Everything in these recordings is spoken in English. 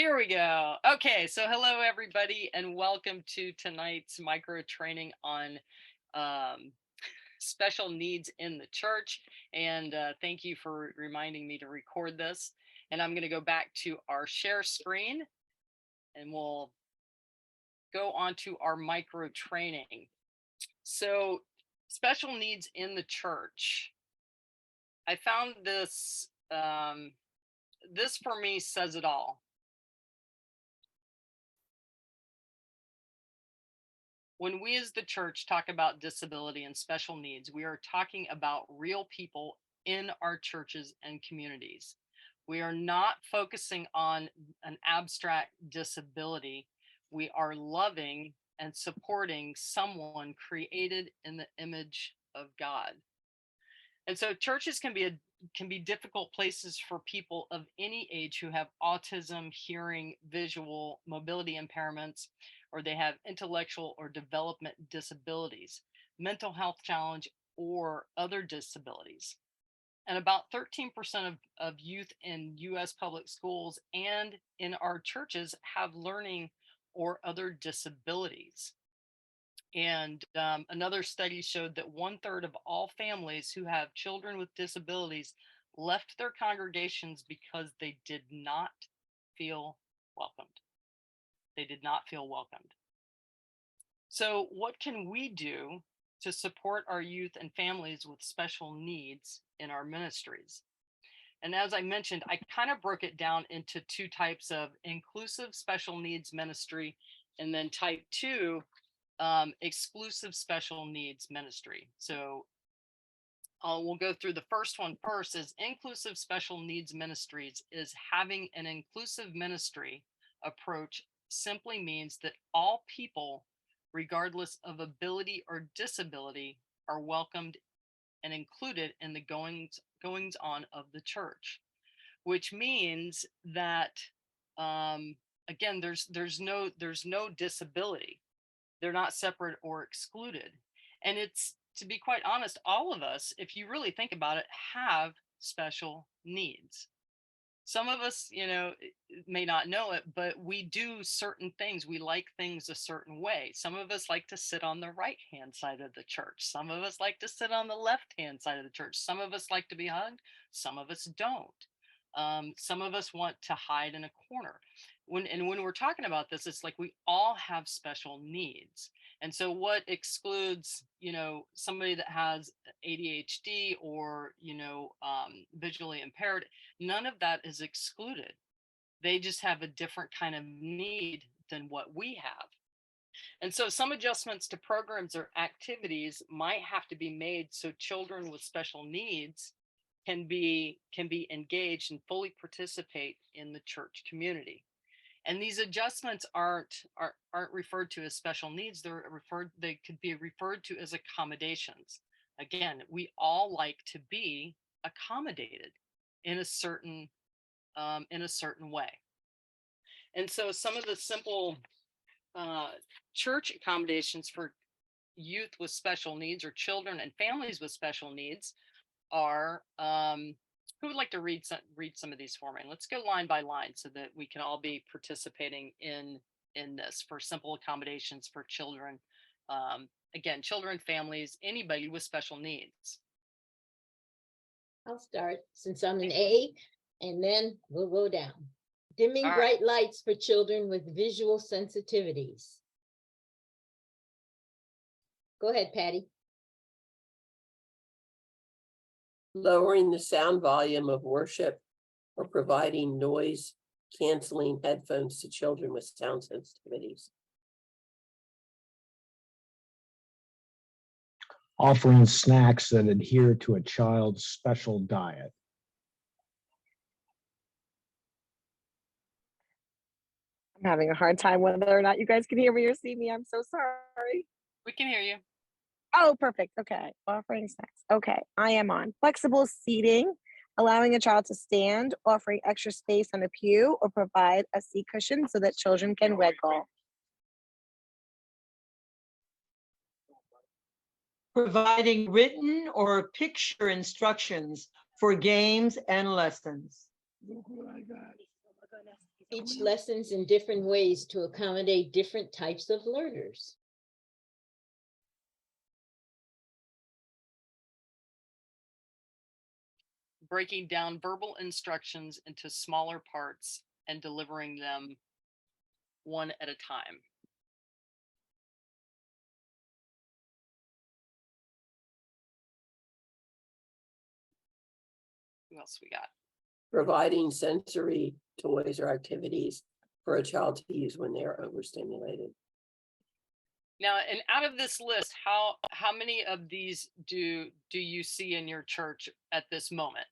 Here we go. Okay, so hello everybody and welcome to tonight's micro training on um, special needs in the church. And thank you for reminding me to record this. And I'm going to go back to our share screen and we'll go on to our micro training. So special needs in the church. I found this, this for me says it all. When we as the church talk about disability and special needs, we are talking about real people in our churches and communities. We are not focusing on an abstract disability. We are loving and supporting someone created in the image of God. And so churches can be difficult places for people of any age who have autism, hearing, visual, mobility impairments, or they have intellectual or development disabilities, mental health challenge, or other disabilities. And about 13% of youth in US public schools and in our churches have learning or other disabilities. And another study showed that 1/3 of all families who have children with disabilities left their congregations because they did not feel welcomed. They did not feel welcomed. So what can we do to support our youth and families with special needs in our ministries? And as I mentioned, I kind of broke it down into two types of inclusive special needs ministry and then type 2 exclusive special needs ministry. So we'll go through the first one first. Is inclusive special needs ministries is having an inclusive ministry approach simply means that all people, regardless of ability or disability, are welcomed and included in the goings on of the church, which means that again, there's no disability. They're not separate or excluded. And it's, to be quite honest, all of us, if you really think about it, have special needs. Some of us, may not know it, but we do certain things. We like things a certain way. Some of us like to sit on the right-hand side of the church. Some of us like to sit on the left-hand side of the church. Some of us like to be hugged. Some of us don't. Some of us want to hide in a corner. When we're talking about this, it's like we all have special needs. And so what excludes, somebody that has ADHD or, visually impaired, none of that is excluded. They just have a different kind of need than what we have. And so some adjustments to programs or activities might have to be made so children with special needs can be engaged and fully participate in the church community. And these adjustments aren't referred to as special needs. They could be referred to as accommodations. Again, we all like to be accommodated in a certain way. And so some of the simple church accommodations for youth with special needs or children and families with special needs are, who would like to read some of these for me? Let's go line by line so that we can all be participating in this for simple accommodations for children. Again, children, families, anybody with special needs. I'll start since I'm an A, and then we'll go down. Dimming bright lights for children with visual sensitivities. Go ahead, Patty. Lowering the sound volume of worship or providing noise canceling headphones to children with sound sensitivities. Offering snacks that adhere to a child's special diet. I'm having a hard time whether or not you guys can hear me or see me. I'm so sorry. We can hear you. Oh, perfect. Okay. Offering snacks. Okay. I am on. Flexible seating, allowing a child to stand, offering extra space on a pew, or provide a seat cushion so that children can wiggle. Providing written or picture instructions for games and lessons. teach lessons in different ways to accommodate different types of learners. Breaking down verbal instructions into smaller parts and delivering them one at a time. What else we got? Providing sensory toys or activities for a child to use when they are overstimulated. Now, and out of this list, how many of these do you see in your church at this moment?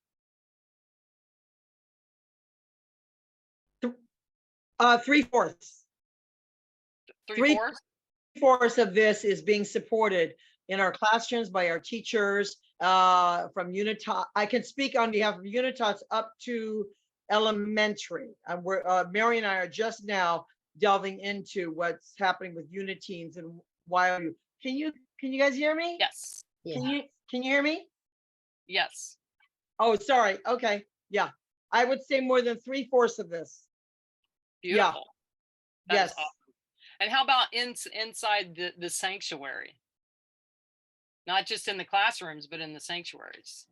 3/4. Three-fourths? 3/4 of this is being supported in our classrooms by our teachers from Unitas. I can speak on behalf of Unitas up to elementary. Mary and I are just now delving into what's happening with Uniteens and YOU. Can you guys hear me? Yes. Yeah. Can you hear me? Yes. Oh, sorry. Okay. Yeah. I would say more than 3/4 of this. Beautiful. That is Yes. awesome. And how about inside the sanctuary? Not just in the classrooms, but in the sanctuaries.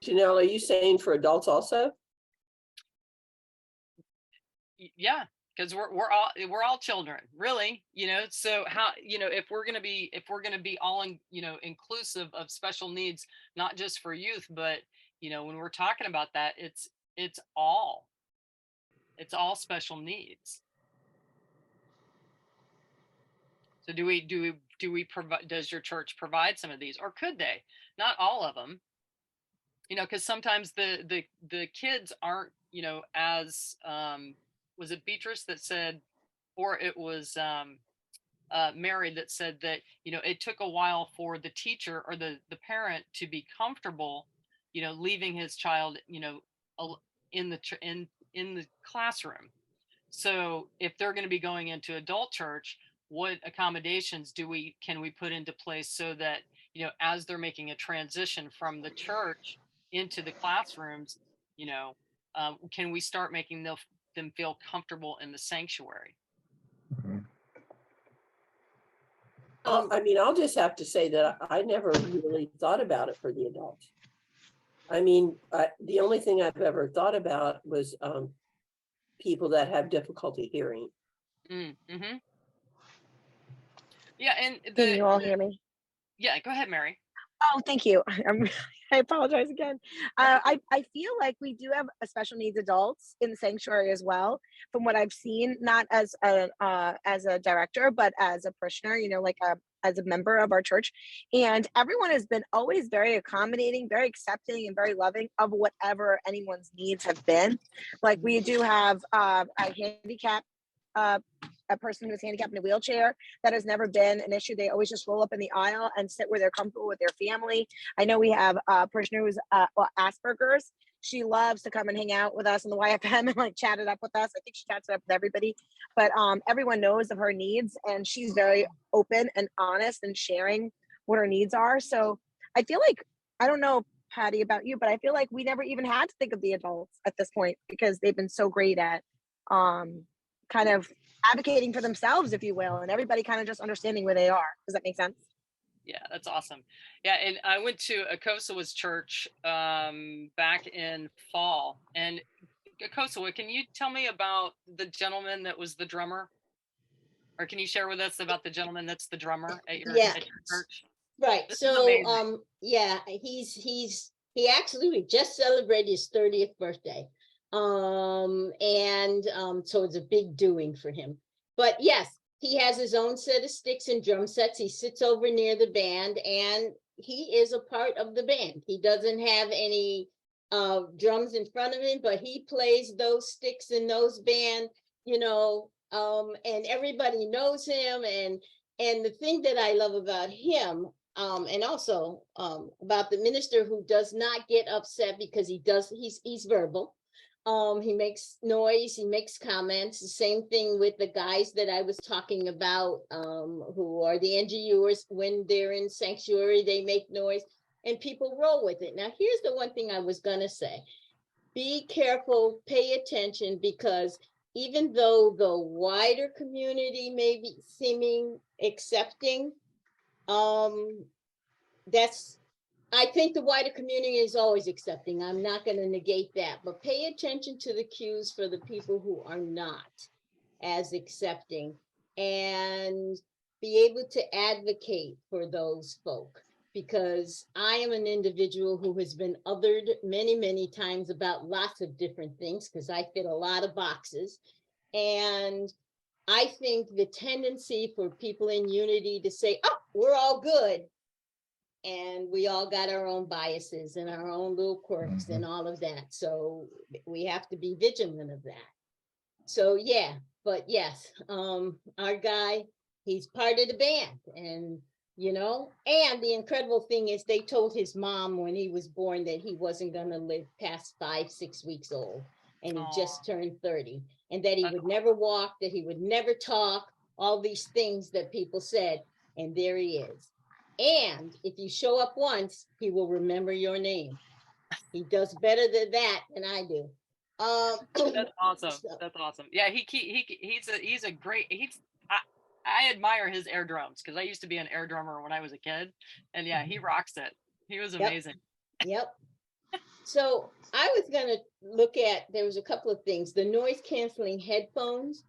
Janelle, are you saying for adults also? Yeah, because we're all children, really. So how, if we're gonna be all inclusive of special needs, not just for youth, but when we're talking about that, it's all special needs. So do we provide? Does your church provide some of these, or could they? Not all of them, because sometimes the kids aren't, as was it Beatrice that said, or it was Mary that said that it took a while for the teacher or the parent to be comfortable, leaving his child, in the classroom. So if they're going to be going into adult church, what accommodations can we put into place so that as they're making a transition from the church into the classrooms, can we start making them feel comfortable in the sanctuary? I mean, I'll just have to say that I never really thought about it for the adults. I mean, the only thing I've ever thought about was people that have difficulty hearing. Mm-hmm. Yeah, and Can you all hear me? Yeah, go ahead, Mary. Oh, thank you. I apologize again. I feel like we do have a special needs adults in the sanctuary as well, from what I've seen, not as a director, but as a parishioner, as a member of our church. And everyone has been always very accommodating, very accepting, and very loving of whatever anyone's needs have been. Like we do have a handicap a person who's handicapped in a wheelchair. That has never been an issue. They always just roll up in the aisle and sit where they're comfortable with their family. I know we have a person who's Asperger's. She loves to come and hang out with us in the YFM and chat it up with us. I think she chats it up with everybody, but everyone knows of her needs, and she's very open and honest and sharing what her needs are. So I feel like, I don't know, Patty, about you, but I feel like we never even had to think of the adults at this point because they've been so great at kind of advocating for themselves, if you will, and everybody kind of just understanding where they are. Does that make sense? Yeah, that's awesome. Yeah, and I went to Akosawa's church back in fall. And Akosawa, can you tell me about the gentleman that was the drummer? Or can you share with us about the gentleman that's the drummer at your church? Right. This So yeah, he actually just celebrated his 30th birthday. So it's a big doing for him. But yes, he has his own set of sticks and drum sets. He sits over near the band, and he is a part of the band. He doesn't have any drums in front of him, but he plays those sticks in those band, and everybody knows him. And the thing that I love about him, and also about the minister, who does not get upset because he's verbal. He makes noise, he makes comments. The same thing with the guys that I was talking about, who are the NGUers. When they're in sanctuary, they make noise and people roll with it. Now, here's the one thing I was gonna say. be careful, pay attention, because even though the wider community may be seeming accepting, that's, I think the wider community is always accepting. I'm not going to negate that, but pay attention to the cues for the people who are not as accepting, and be able to advocate for those folk. Because I am an individual who has been othered many, many times about lots of different things, because I fit a lot of boxes. And I think the tendency for people in unity to say, oh, we're all good, and we all got our own biases and our own little quirks and all of that. So we have to be vigilant of that. So yeah, but yes, our guy, he's part of the band, and and the incredible thing is they told his mom when he was born that he wasn't going to live past 5-6 weeks old, and he just turned 30, and that he would never walk, that he would never talk, all these things that people said, and there he is. And if you show up once, he will remember your name. He does better than that than I do. That's awesome. That's awesome. Yeah, he's a great, I admire his air drums, because I used to be an air drummer when I was a kid, and yeah, he rocks it. He was amazing. Yep. So I was gonna look at, there was a couple of things. The noise canceling headphones.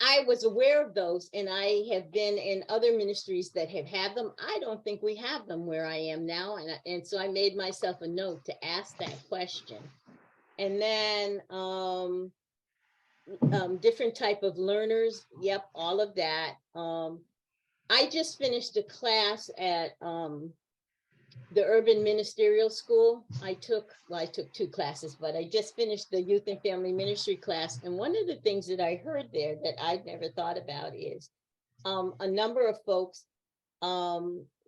I was aware of those, and I have been in other ministries that have had them. I don't think we have them where I am now, and so I made myself a note to ask that question. And then different type of learners. Yep, all of that. I just finished a class at the Urban Ministerial School. I took 2 classes, but I just finished the Youth and Family Ministry class. And one of the things that I heard there that I've never thought about is a number of folks,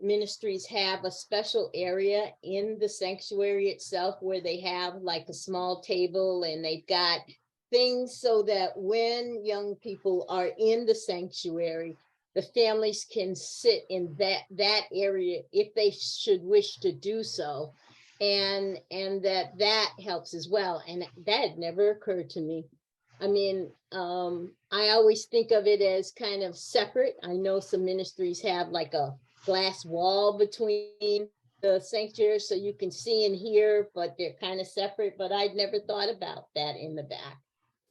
ministries have a special area in the sanctuary itself where they have like a small table, and they've got things so that when young people are in the sanctuary, the families can sit in that area if they should wish to do so, and that helps as well. And that had never occurred to me. I mean, I always think of it as kind of separate. I know some ministries have like a glass wall between the sanctuary so you can see and hear, but they're kind of separate. But I'd never thought about that in the back.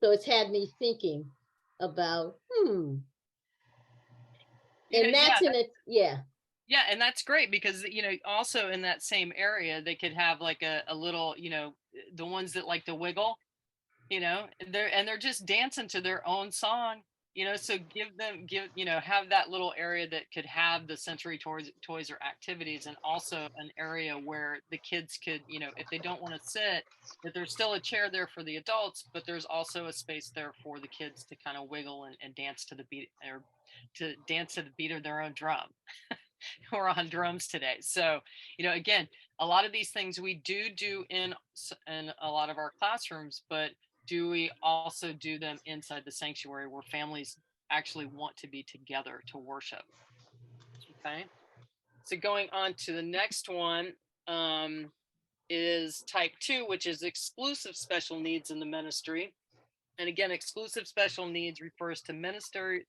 So it's had me thinking about, and that's in it. Yeah. Yeah, and that's great, because also in that same area they could have like a little, the ones that like to wiggle, they're just dancing to their own song, so have that little area that could have the sensory toys or activities, and also an area where the kids could, if they don't want to sit, that there's still a chair there for the adults, but there's also a space there for the kids to kind of wiggle and dance to the beat, or to dance to the beat of their own drum. We're on drums today. So, again, a lot of these things we do in a lot of our classrooms, but do we also do them inside the sanctuary where families actually want to be together to worship? Okay. So going on to the next one is type 2, which is exclusive special needs in the ministry. And again, exclusive special needs refers to ministry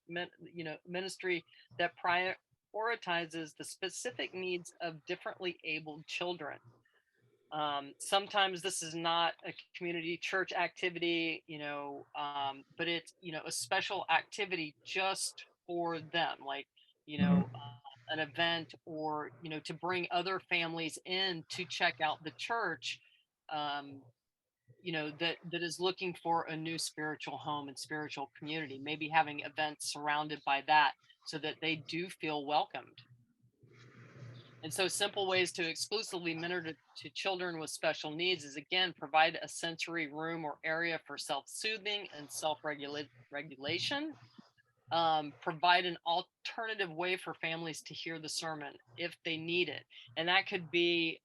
that prioritizes the specific needs of differently abled children. Sometimes this is not a community church activity, but it's, a special activity just for them, like, an event, or, to bring other families in to check out the church, that is looking for a new spiritual home and spiritual community, maybe having events surrounded by that so that they do feel welcomed. And so simple ways to exclusively mentor to children with special needs is, again, provide a sensory room or area for self-soothing and self-regulation. Provide an alternative way for families to hear the sermon if they need it. And that could be,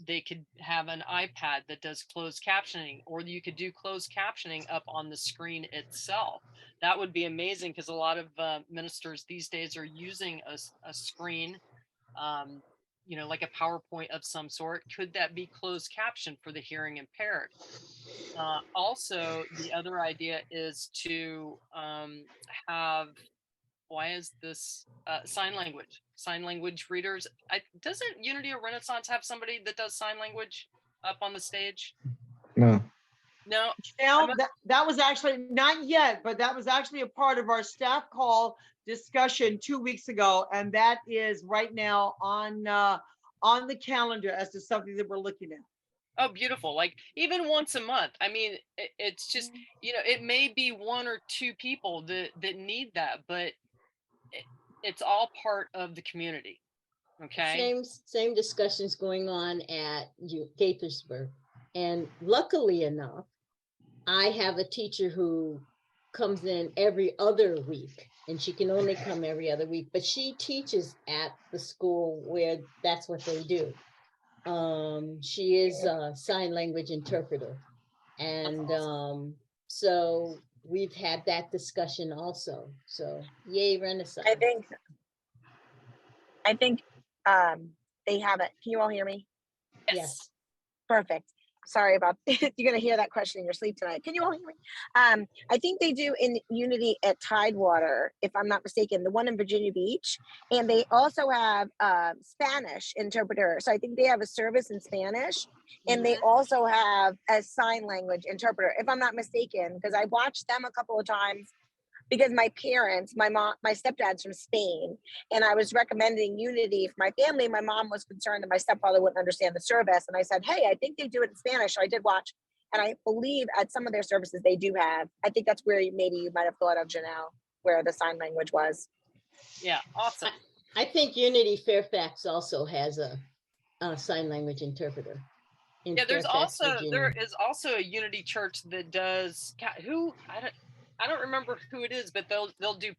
they could have an iPad that does closed captioning, or you could do closed captioning up on the screen itself. That would be amazing, because a lot of ministers these days are using a screen like a PowerPoint of some sort? Could that be closed caption for the hearing impaired? Also, the other idea is to have, why is this sign language readers? Doesn't Unity or Renaissance have somebody that does sign language up on the stage? No. No. Now, that was actually not yet, but that was actually a part of our staff call discussion 2 weeks ago, and that is right now on the calendar as to something that we're looking at. Oh, beautiful. Like even once a month. I mean, it's just, it may be one or two people that need that, but it's all part of the community. Okay. Same discussions going on at Gaithersburg. And luckily enough, I have a teacher who comes in every other week, and she can only come every other week, but she teaches at the school where that's what they do. She is a sign language interpreter. And awesome. So we've had that discussion also. So yay, Renaissance. I think they have it. Can you all hear me? Yes. Perfect. Sorry about you're gonna hear that question in your sleep tonight. Can you all hear me? I think they do in Unity at Tidewater, if I'm not mistaken, the one in Virginia Beach, and they also have Spanish interpreter. So I think they have a service in Spanish, and they also have a sign language interpreter, if I'm not mistaken, because I watched them a couple of times. Because my parents, my stepdad's from Spain, and I was recommending Unity for my family. My mom was concerned that my stepfather wouldn't understand the service. And I said, hey, I think they do it in Spanish. So I did watch. And I believe at some of their services, they do have, I think that's where maybe you might have thought of, Janelle, where the sign language was. Yeah, awesome. I think Unity Fairfax also has a sign language interpreter. Yeah, there is also a Unity church that does, I don't remember who it is, but they'll do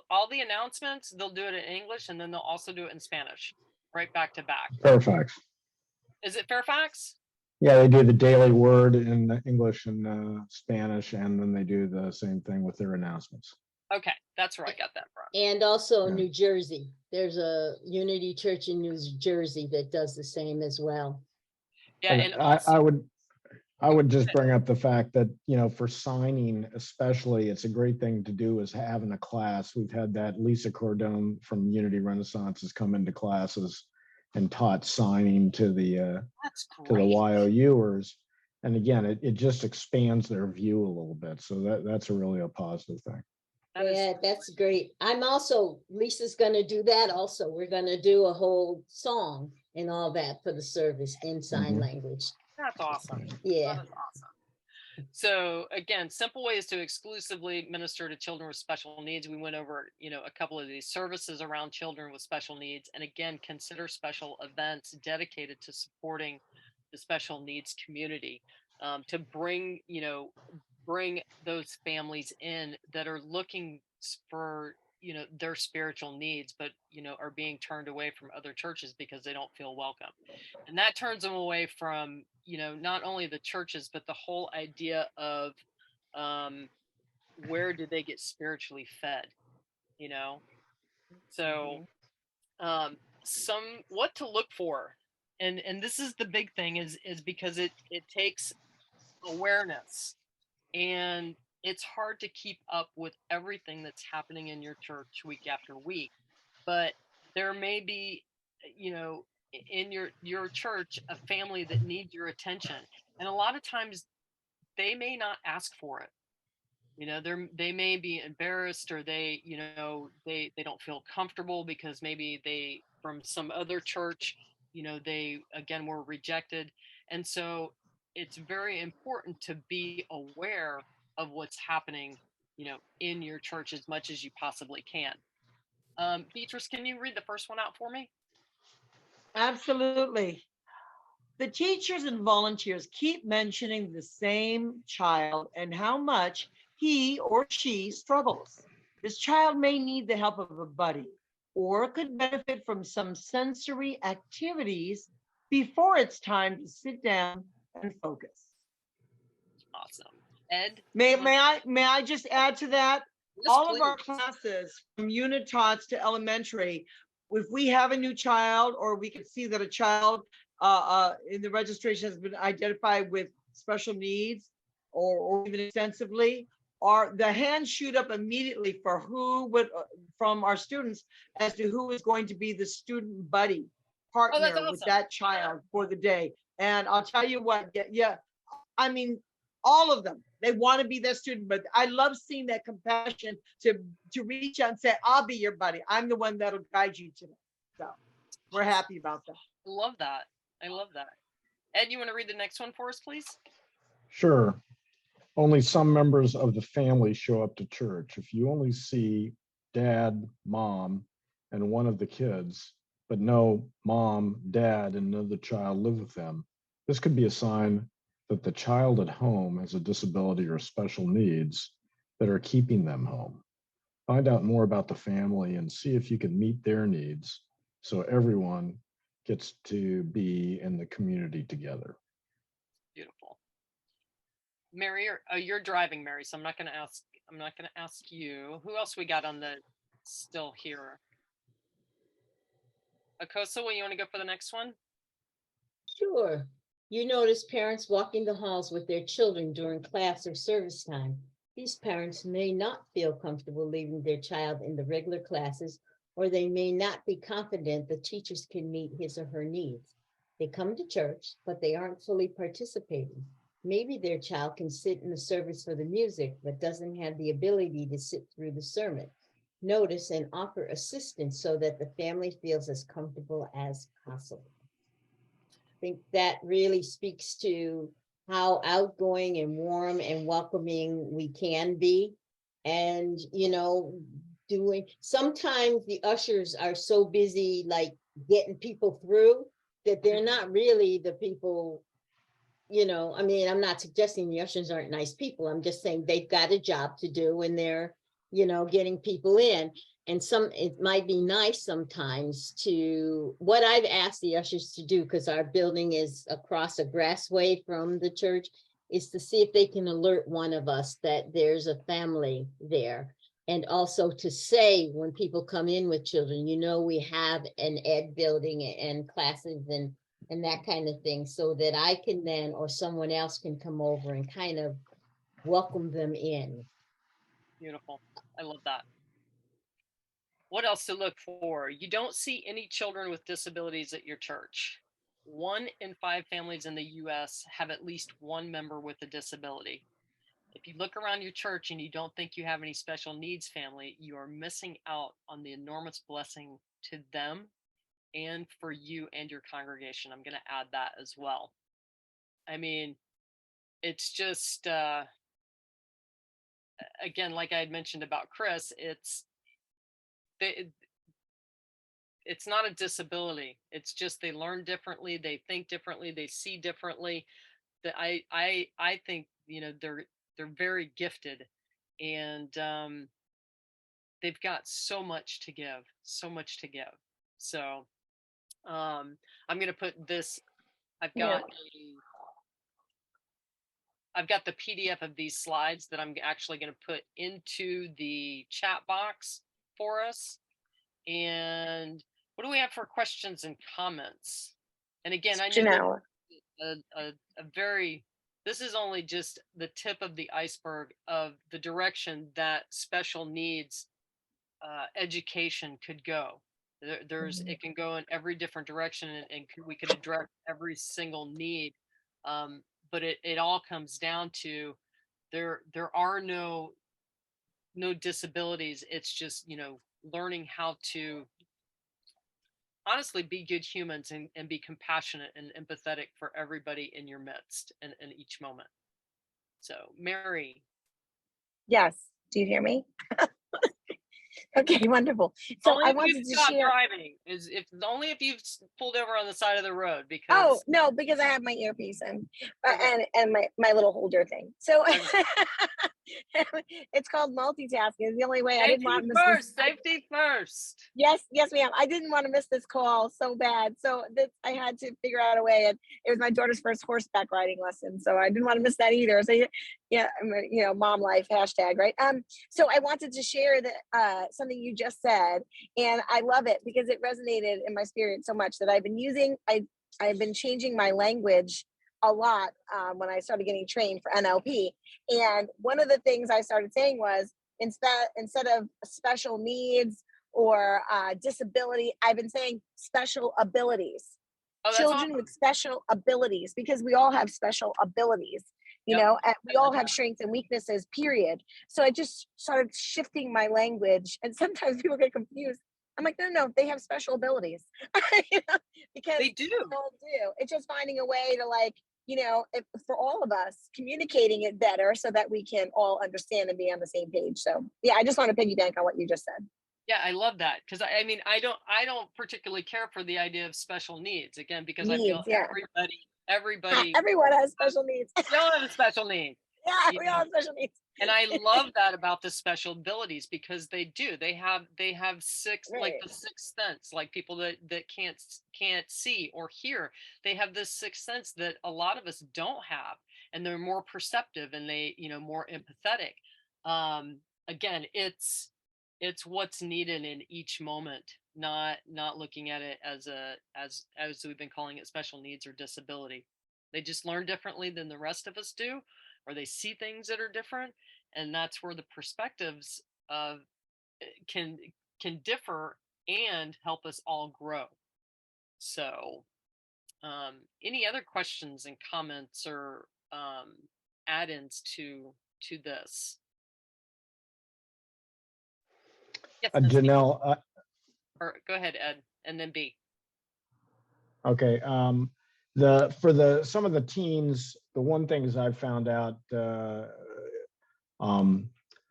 all the announcements. They'll do it in English, and then they'll also do it in Spanish, right back to back. Fairfax. Is it Fairfax? Yeah, they do the daily word in English and Spanish, and then they do the same thing with their announcements. Okay, that's where I got that from. And also New Jersey. There's a Unity church in New Jersey that does the same as well. Yeah, and also, I would just bring up the fact that, for signing especially, it's a great thing to do is having a class. We've had that Lisa Cordone from Unity Renaissance has come into classes and taught signing to the YOUers. And again, it just expands their view a little bit. So that's really a positive thing. That's great. Lisa's going to do that also. We're going to do a whole song and all that for the service in sign language. That's awesome. Yeah. That is awesome. So again, simple ways to exclusively minister to children with special needs. We went over, a couple of these services around children with special needs. And again, consider special events dedicated to supporting the special needs community, to bring those families in that are looking for, their spiritual needs, but, are being turned away from other churches because they don't feel welcome. And that turns them away from, not only the churches, but the whole idea of where do they get spiritually fed, So what to look for. And this is the big thing is because it takes awareness, and it's hard to keep up with everything that's happening in your church week after week. But there may be, in your church, a family that needs your attention. And a lot of times they may not ask for it. They may be embarrassed, or they don't feel comfortable because maybe they from some other church, they again were rejected. And so it's very important to be aware of what's happening, in your church as much as you possibly can. Beatrice, can you read the first one out for me? Absolutely. The teachers and volunteers keep mentioning the same child and how much he or she struggles. This child may need the help of a buddy or could benefit from some sensory activities before it's time to sit down and focus. Awesome. Ed? May I just add to that? Yes, all please. of our classes from unit tots to elementary, if we have a new child, or we can see that a child in the registration has been identified with special needs, or even extensively, or the hands shoot up immediately for who would, from our students, as to who is going to be the student buddy Oh, that's partner with awesome. that child for the day. And I'll tell you what, yeah, I mean, all of them, they want to be that student, but I love seeing that compassion to reach out and say, I'll be your buddy. I'm the one that'll guide you today. So we're happy about that. I love that. I love that. Ed, you want to read the next one for us, please? Sure. Only some members of the family show up to church. If you only see dad, mom, and one of the kids, but no mom, dad, and another child live with them, this could be a sign that the child at home has a disability or special needs that are keeping them home. Find out more about the family and see if you can meet their needs so everyone gets to be in the community together. Beautiful. Mary, you're driving, Mary, so I'm not going to ask you. Who else we got on the still here? Akosa, you want to go for the next one? Sure. You notice parents walking the halls with their children during class or service time. These parents may not feel comfortable leaving their child in the regular classes, or they may not be confident the teachers can meet his or her needs. They come to church, but they aren't fully participating. Maybe their child can sit in the service for the music, but doesn't have the ability to sit through the sermon. Notice and offer assistance so that the family feels as comfortable as possible. I think that really speaks to how outgoing and warm and welcoming we can be. And, sometimes the ushers are so busy, like getting people through, that they're not really the people, I'm not suggesting the ushers aren't nice people. I'm just saying they've got a job to do and they're, getting people in. And it might be nice sometimes what I've asked the ushers to do, because our building is across a grassway from the church, is to see if they can alert one of us that there's a family there. And also to say when people come in with children, we have an ed building and classes and that kind of thing, so that I can then, or someone else can come over and kind of welcome them in. Beautiful. I love that. What else to look for? You don't see any children with disabilities at your church. 1 in 5 families in the US have at least one member with a disability. If you look around your church and you don't think you have any special needs family, you are missing out on the enormous blessing to them and for you and your congregation. I'm going to add that as well. I mean, it's just, again, like I had mentioned about Chris, it's not a disability. It's just they learn differently, they think differently, they see differently. That I think they're very gifted, and they've got so much to give. So I'm going to put this. I've got the PDF of these slides that I'm actually going to put into the chat box for us. And what do we have for questions and comments? And again, I know this is only just the tip of the iceberg of the direction that special needs education could go. It can go in every different direction, and we could address every single need. But it all comes down to there are no disabilities. It's just, learning how to honestly be good humans and be compassionate and empathetic for everybody in your midst and in each moment. So, Mary. Yes. Do you hear me? Okay, wonderful. So only I if wanted you to stop share. driving only if you've pulled over on the side of the road, because Oh no, because I have my earpiece in and my little holder thing. So okay. It's called multitasking. It's the only way. I didn't want Safety to miss this. first, safety first. Yes, yes, ma'am. I didn't want to miss this call so bad. So this, I had to figure out a way. And it was my daughter's first horseback riding lesson. So I didn't want to miss that either. So yeah, mom life hashtag, right? So I wanted to share that something you just said, and I love it because it resonated in my spirit so much that I've been changing my language a lot when I started getting trained for NLP. And one of the things I started saying was, instead of special needs or disability, I've been saying special abilities. Oh, that's Children awesome. with special abilities, because we all have special abilities, Yep. and we all have strengths and weaknesses, period. So I just started shifting my language, and sometimes people get confused. I'm like, no, they have special abilities. Because They do. we all do. It's just finding a way to, like, for all of us, communicating it better so that we can all understand and be on the same page. So yeah, I just want to piggyback on what you just said. Yeah, I love that, because I mean, I don't particularly care for the idea of special needs, again, because I feel Needs, yeah. everybody Everyone has special needs. we all have a special need. Yeah, you we all know. have special needs. And I love that about the special abilities, because they do. They have like Right. the sixth sense, like people that can't see or hear. They have this sixth sense that a lot of us don't have, and they're more perceptive, and they, more empathetic. Again, it's what's needed in each moment, not looking at it as as we've been calling it, special needs or disability. They just learn differently than the rest of us do, or they see things that are different, and that's where the perspectives of can differ and help us all grow. So any other questions and comments or add-ins to this? Yes, Ms. B. Janelle, Or go ahead, Ed, and then B. okay. Some of the teens, the one things I've found out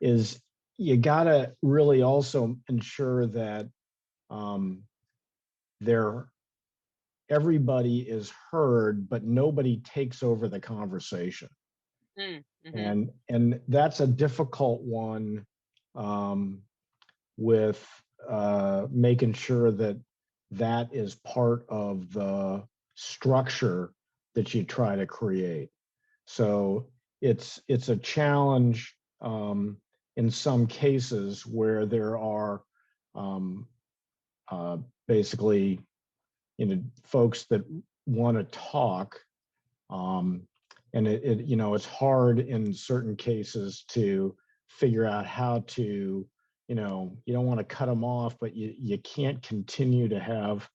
is you gotta really also ensure that everybody is heard, but nobody takes over the conversation. Mm-hmm. And that's a difficult one, with making sure that that is part of the structure that you try to create. So it's a challenge in some cases where there are basically, folks that want to talk, and it's hard in certain cases to figure out how to, you don't want to cut them off, but you can't continue to have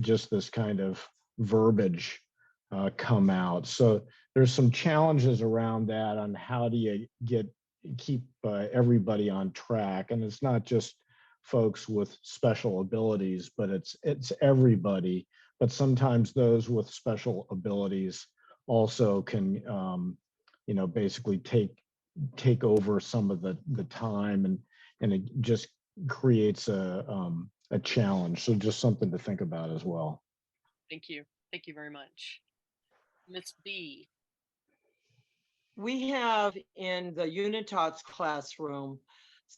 just this kind of verbiage come out. So there's some challenges around that on how do you keep everybody on track. And it's not just folks with special abilities, but it's everybody. But sometimes those with special abilities also can, basically take over some of the time, and it just creates a challenge. So just something to think about as well. Thank you very much. Miss B. We have in the Unitats classroom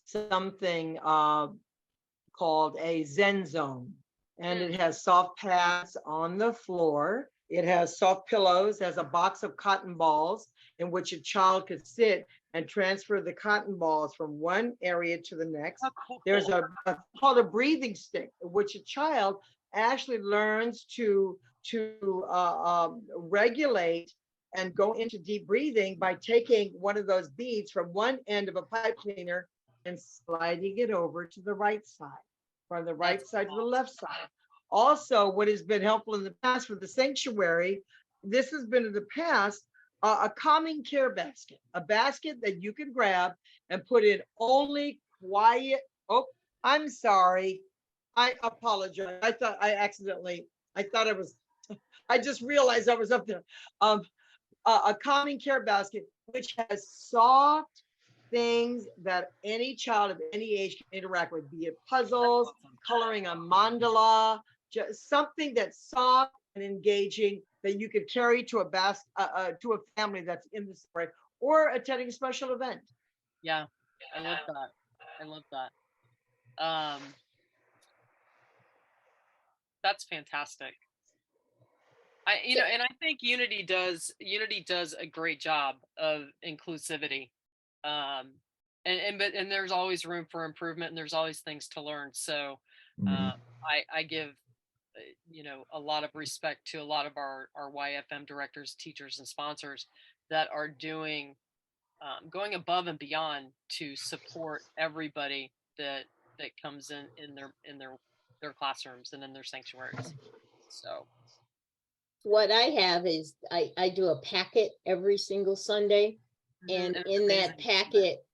something called a Zen zone, and it has soft pads on the floor. It has soft pillows, has a box of cotton balls in which a child could sit and transfer the cotton balls from one area to the next. Oh, cool. There's a called a breathing stick, which a child actually learns to regulate and go into deep breathing by taking one of those beads from one end of a pipe cleaner and sliding it over to the right side, from the right side to the left side. Also, what has been helpful in the past for the sanctuary, this has been in the past, a calming care basket, a basket that you can grab and put in only quiet. Oh, I'm sorry. I apologize. I just realized I was up there. A calming care basket, which has soft things that any child of any age can interact with, be it puzzles, coloring a mandala, just something that's soft and engaging that you could carry to to a family that's in the story or attending a special event. Yeah, I love that. I love that. Um, that's fantastic. And I think Unity does a great job of inclusivity. Um, and there's always room for improvement, and there's always things to learn. So, Mhm. I give a lot of respect to a lot of our YFM directors, teachers, and sponsors that are going above and beyond to support everybody that comes in their classrooms and in their sanctuaries. So What I have is I do a packet every single Sunday. And it's in amazing. that packet,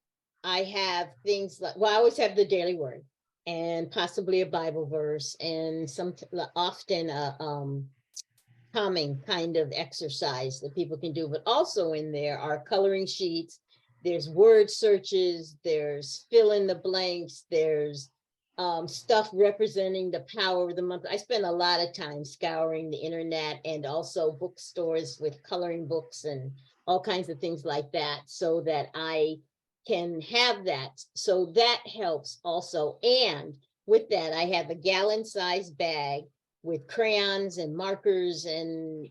I have things like, well, I always have the daily word and possibly a Bible verse and often a calming kind of exercise that people can do. But also in there are coloring sheets, there's word searches, there's fill in the blanks, there's stuff representing the power of the month. I spend a lot of time scouring the internet and also bookstores with coloring books and all kinds of things like that so that I can have that. So that helps also. And with that, I have a gallon size bag with crayons and markers and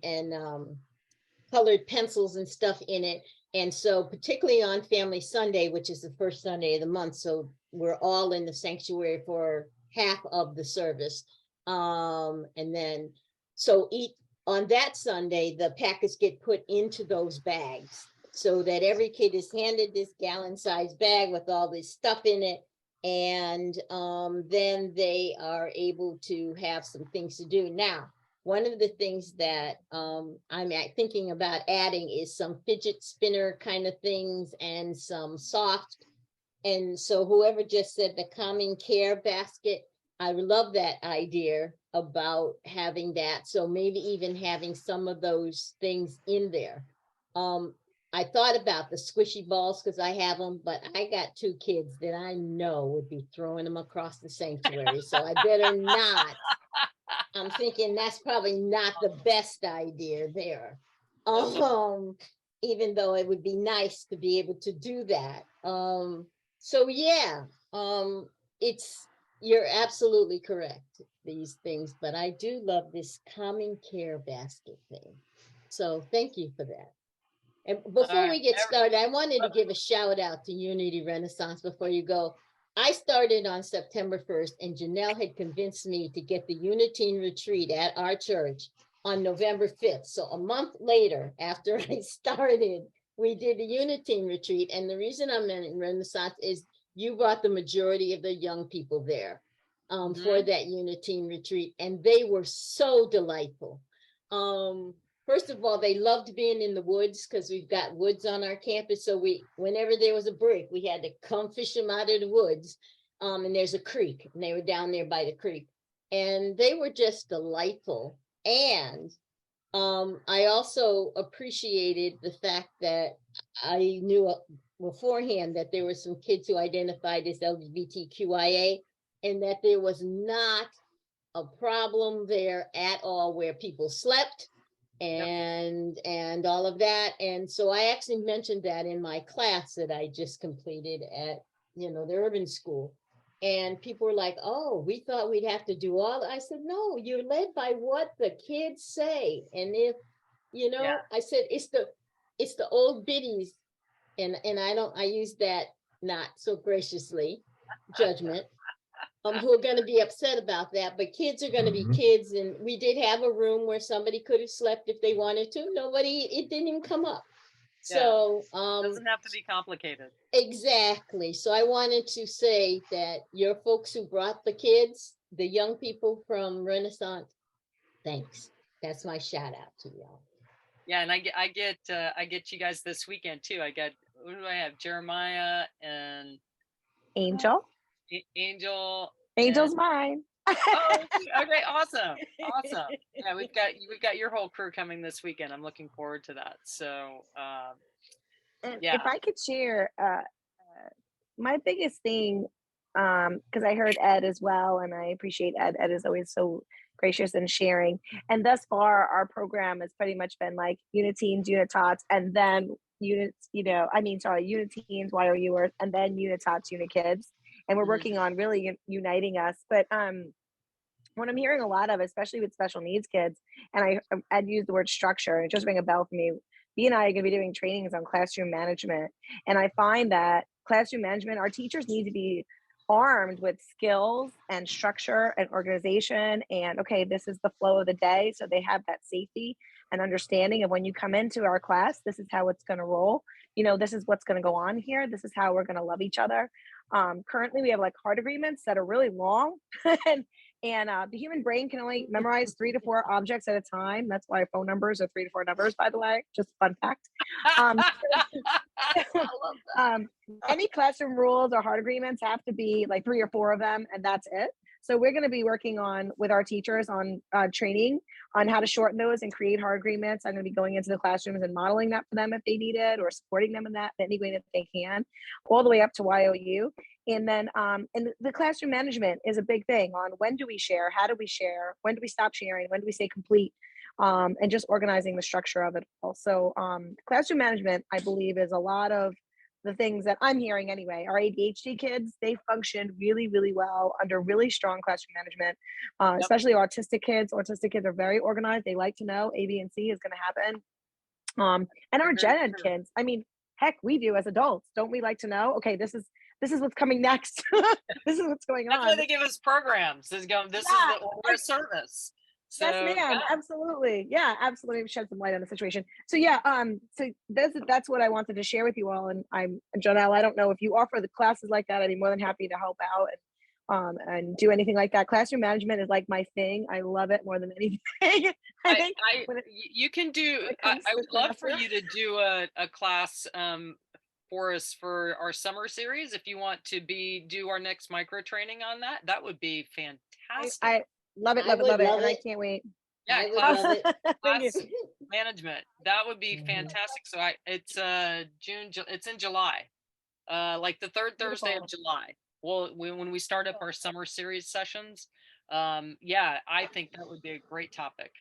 colored pencils and stuff in it. And so particularly on Family Sunday, which is the first Sunday of the month, so we're all in the sanctuary for half of the service. And then, so on that Sunday, the packets get put into those bags so that every kid is handed this gallon-sized bag with all this stuff in it. And then they are able to have some things to do. Now, one of the things that I'm thinking about adding is some fidget spinner kind of things and some soft. And so whoever just said the calming care basket, I love that idea about having that. So maybe even having some of those things in there. I thought about the squishy balls because I have them, but I got 2 kids that I know would be throwing them across the sanctuary. So I better not. I'm thinking that's probably not the best idea there. Even though it would be nice to be able to do that. So yeah, you're absolutely correct, these things, but I do love this calming care basket thing. So thank you for that. And before we get started, I wanted to give a shout out to Unity Renaissance before you go. I started on September 1st, and Janelle had convinced me to get the Unitine retreat at our church on November 5th. So a month later, after I started, we did the Unitine retreat. And the reason I'm in Renaissance is you brought the majority of the young people there for that Unitine retreat, and they were so delightful. First of all, they loved being in the woods because we've got woods on our campus. So whenever there was a break, we had to come fish them out of the woods. And there's a creek, and they were down there by the creek. And they were just delightful. And I also appreciated the fact that I knew beforehand that there were some kids who identified as LGBTQIA, and that there was not a problem there at all where people slept and all of that. And so I actually mentioned that in my class that I just completed at the urban school, and people were like, oh, we thought we'd have to do all. I said, no, you're led by what the kids say. And if I said it's the old biddies, and I use that not so graciously, judgment, who are going to be upset about that, but kids are going to be kids. And we did have a room where somebody could have slept if they wanted to. It didn't even come up. So doesn't have to be complicated. Exactly. So I wanted to say that your folks who brought the kids, the young people from Renaissance, thanks. That's my shout out to y'all. Yeah, and I get you guys this weekend too. Who do I have? Jeremiah and Angel. Angel. Angel's mine. Oh, okay, awesome. Yeah, we've got your whole crew coming this weekend. I'm looking forward to that. So, if I could share, my biggest thing, because I heard Ed as well, and I appreciate Ed. Ed is always so gracious in sharing. And thus far, our program has pretty much been like unit teens, unit tots, and then units, unit teens, YOUers, and then unit tots, unit kids. And we're Mhm. working on really uniting us. But what I'm hearing a lot of, especially with special needs kids, and I'd use the word structure, and it just rang a bell for me. B and I are going to be doing trainings on classroom management. And I find that classroom management, our teachers need to be armed with skills and structure and organization. And okay, this is the flow of the day. So they have that safety and understanding of when you come into our class, this is how it's going to roll. This is what's going to go on here. This is how we're going to love each other. Currently, we have like heart agreements that are really long. And the human brain can only memorize 3 to 4 objects at a time. That's why phone numbers are 3 to 4 numbers, by the way. Just a fun fact. I love that. Any classroom rules or heart agreements have to be like 3 or 4 of them, and that's it. So we're going to be working on with our teachers on training on how to shorten those and create heart agreements. I'm going to be going into the classrooms and modeling that for them if they need it, or supporting them in that any way that they can, all the way up to YOU. And then and the classroom management is a big thing on when do we share, how do we share, when do we stop sharing, when do we say complete, and just organizing the structure of it all. So classroom management, I believe, is a lot of the things that I'm hearing anyway. Our ADHD kids, they function really, really well under really strong classroom management, Yep. especially autistic kids. Autistic kids are very organized. They like to know A, B, and C is going to happen. And our Very gen ed true. kids, I mean, heck, we do as adults. Don't we like to know, okay, this is what's coming next. This is what's going That's why on. they give us programs. This is Yeah, the order of service. yes, So ma'am. yeah, Absolutely. Yeah, absolutely. Shed some light on the situation. So yeah, so that's what I wanted to share with you all. And Janelle, I don't know if you offer the classes like that. I'd be more than happy to help out and do anything like that. Classroom management is like my thing. I love it more than anything. I think when it you can do. comes I to would love for classroom. you to do a class for us for our summer series. If you want to do our next micro training on that, that would be fantastic. I love it, I love it, would love it. love And I it. can't wait. Yeah, I would love it. Thank you. class management. That would be Mhm. fantastic. So it's it's in July. Like the third Thursday of Beautiful. July. Well, when we start up our summer series sessions, yeah, I think that would be a great topic.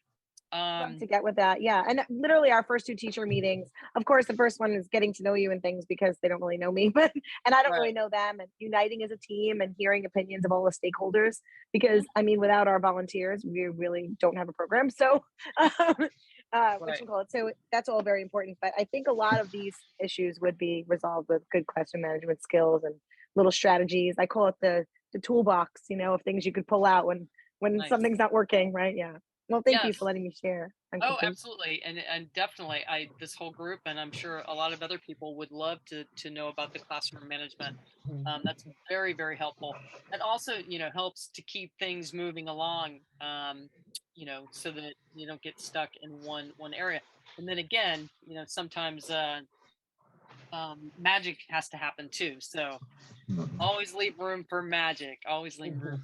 Love to get with that. Yeah. And literally our first 2 teacher meetings, of course, the first one is getting to know you and things because they don't really know me, but and I don't really Right. know them, and uniting as a team and hearing opinions of all the stakeholders. Because I mean, without our volunteers, we really don't have a program. So what you Right. call it. So that's all very important. But I think a lot of these issues would be resolved with good classroom management skills and little strategies. I call it the toolbox, of things you could pull out when Nice. something's not working, right? Yeah. Well, thank you for Yes. letting me share. I'm Oh, complete. absolutely. And definitely this whole group, and I'm sure a lot of other people would love to know about the classroom management. That's very, very helpful. And also, helps to keep things moving along, so that you don't get stuck in one area. And then again, sometimes magic has to happen too. So always leave room for magic. Always leave room